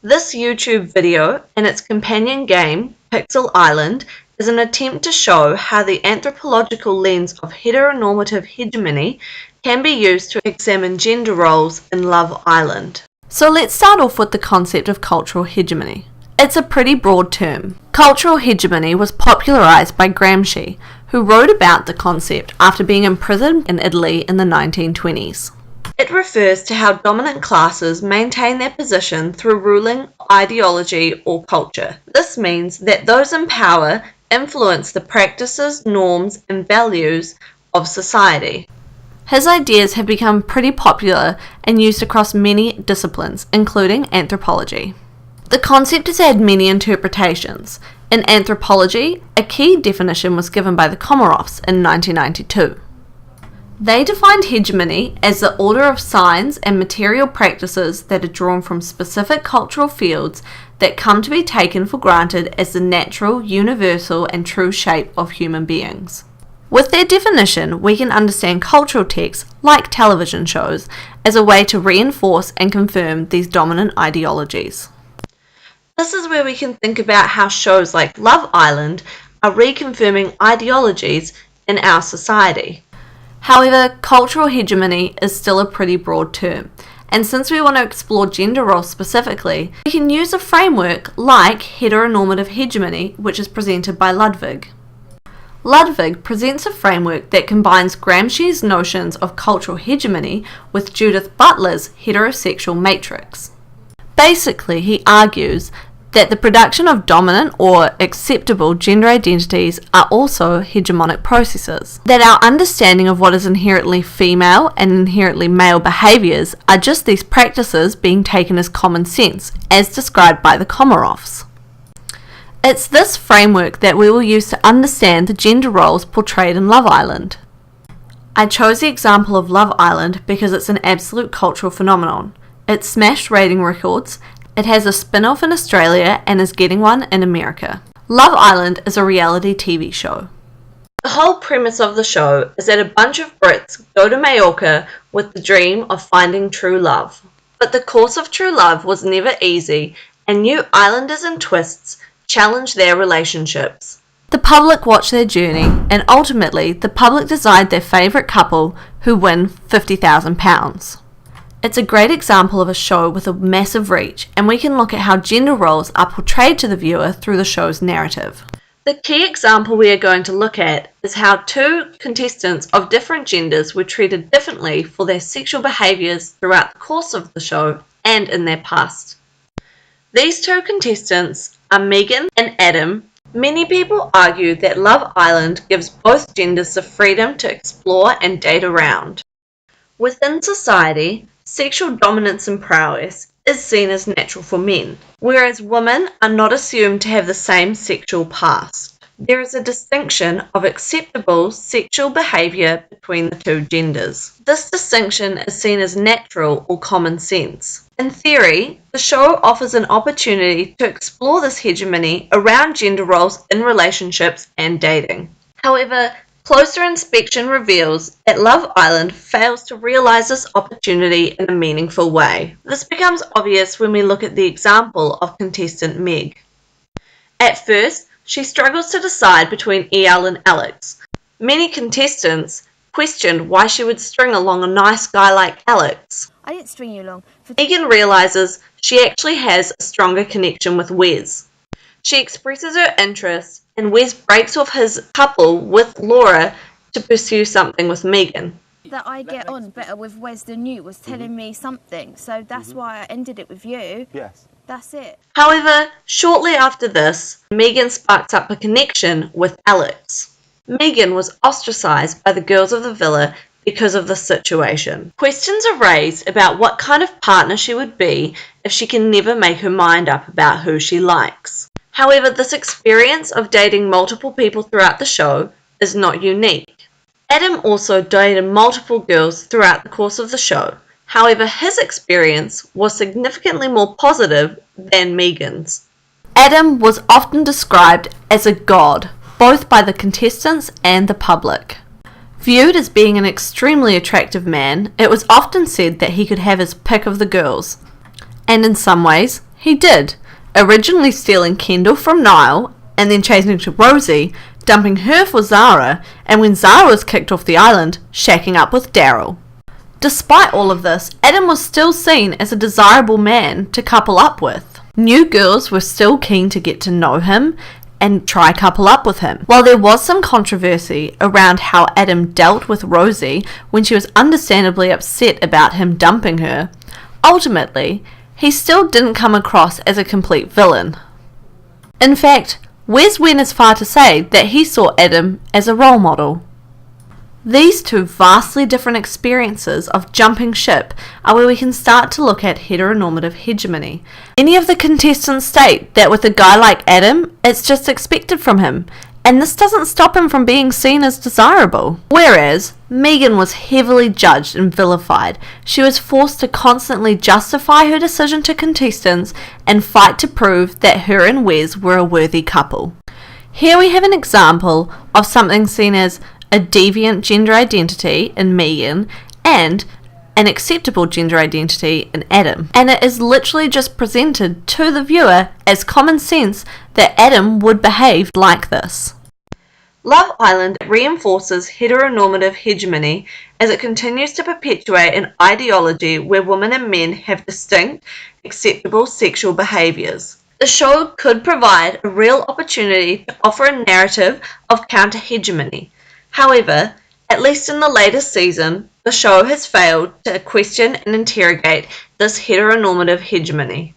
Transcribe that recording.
This YouTube video and its companion game, Pixel Island, is an attempt to show how the anthropological lens of heteronormative hegemony can be used to examine gender roles in Love Island. So let's start off with the concept of cultural hegemony. It's a pretty broad term. Cultural hegemony was popularised by Gramsci, who wrote about the concept after being imprisoned in Italy in the 1920s. It refers to how dominant classes maintain their position through ruling ideology or culture. This means that those in power influence the practices, norms, and values of society. His ideas have become pretty popular and used across many disciplines, including anthropology. The concept has had many interpretations. In anthropology, a key definition was given by the Comaroffs in 1992. They defined hegemony as the order of signs and material practices that are drawn from specific cultural fields that come to be taken for granted as the natural, universal, and true shape of human beings. With their definition, we can understand cultural texts, like television shows, as a way to reinforce and confirm these dominant ideologies. This is where we can think about how shows like Love Island are reconfirming ideologies in our society. However, cultural hegemony is still a pretty broad term, and since we want to explore gender roles specifically, we can use a framework like heteronormative hegemony, which is presented by Ludwig. Ludwig presents a framework that combines Gramsci's notions of cultural hegemony with Judith Butler's heterosexual matrix. Basically, he argues that the production of dominant or acceptable gender identities are also hegemonic processes, that our understanding of what is inherently female and inherently male behaviours are just these practices being taken as common sense, as described by the Comaroffs. It's this framework that we will use to understand the gender roles portrayed in Love Island. I chose the example of Love Island because it's an absolute cultural phenomenon. It smashed rating records. It has a spin-off in Australia and is getting one in America. Love Island is a reality TV show. The whole premise of the show is that a bunch of Brits go to Majorca with the dream of finding true love. But the course of true love was never easy, and new islanders and twists challenge their relationships. The public watch their journey, and ultimately the public decide their favourite couple, who win £50,000. It's a great example of a show with a massive reach, and we can look at how gender roles are portrayed to the viewer through the show's narrative. The key example we are going to look at is how two contestants of different genders were treated differently for their sexual behaviours throughout the course of the show and in their past. These two contestants are Megan and Adam. Many people argue that Love Island gives both genders the freedom to explore and date around. Within society, sexual dominance and prowess is seen as natural for men, whereas women are not assumed to have the same sexual past. There is a distinction of acceptable sexual behaviour between the two genders. This distinction is seen as natural or common sense. In theory, the show offers an opportunity to explore this hegemony around gender roles in relationships and dating. However, closer inspection reveals that Love Island fails to realise this opportunity in a meaningful way. This becomes obvious when we look at the example of contestant Meg. At first, she struggles to decide between El and Alex. Many contestants questioned why she would string along a nice guy like Alex. I didn't string you along. Megan realises she actually has a stronger connection with Wes. She expresses her interest, and Wes breaks off his couple with Laura to pursue something with Megan. That I get on better with Wes than you was telling me something, so that's why I ended it with you. Yes. That's it. However, shortly after this, Megan sparks up a connection with Alex. Megan was ostracised by the girls of the villa because of the situation. Questions are raised about what kind of partner she would be if she can never make her mind up about who she likes. However, this experience of dating multiple people throughout the show is not unique. Adam also dated multiple girls throughout the course of the show. However, his experience was significantly more positive than Megan's. Adam was often described as a god, both by the contestants and the public. Viewed as being an extremely attractive man, it was often said that he could have his pick of the girls. And in some ways, He did, originally stealing Kendall from Niall and then chasing to Rosie, dumping her for Zara, and when Zara was kicked off the island, shacking up with Daryl. Despite all of this, Adam was still seen as a desirable man to couple up with. New girls were still keen to get to know him and try couple up with him. While there was some controversy around how Adam dealt with Rosie when she was understandably upset about him dumping her, ultimately, he still didn't come across as a complete villain. In fact, Wes went as far to say that he saw Adam as a role model. These two vastly different experiences of jumping ship are where we can start to look at heteronormative hegemony. Many of the contestants state that with a guy like Adam, it's just expected from him, and this doesn't stop him from being seen as desirable. Whereas, Megan was heavily judged and vilified. She was forced to constantly justify her decision to contestants and fight to prove that her and Wes were a worthy couple. Here we have an example of something seen as a deviant gender identity in Megan and an acceptable gender identity in Adam. And it is literally just presented to the viewer as common sense that Adam would behave like this. Love Island reinforces heteronormative hegemony as it continues to perpetuate an ideology where women and men have distinct, acceptable sexual behaviours. The show could provide a real opportunity to offer a narrative of counter-hegemony. However, at least in the latest season, the show has failed to question and interrogate this heteronormative hegemony.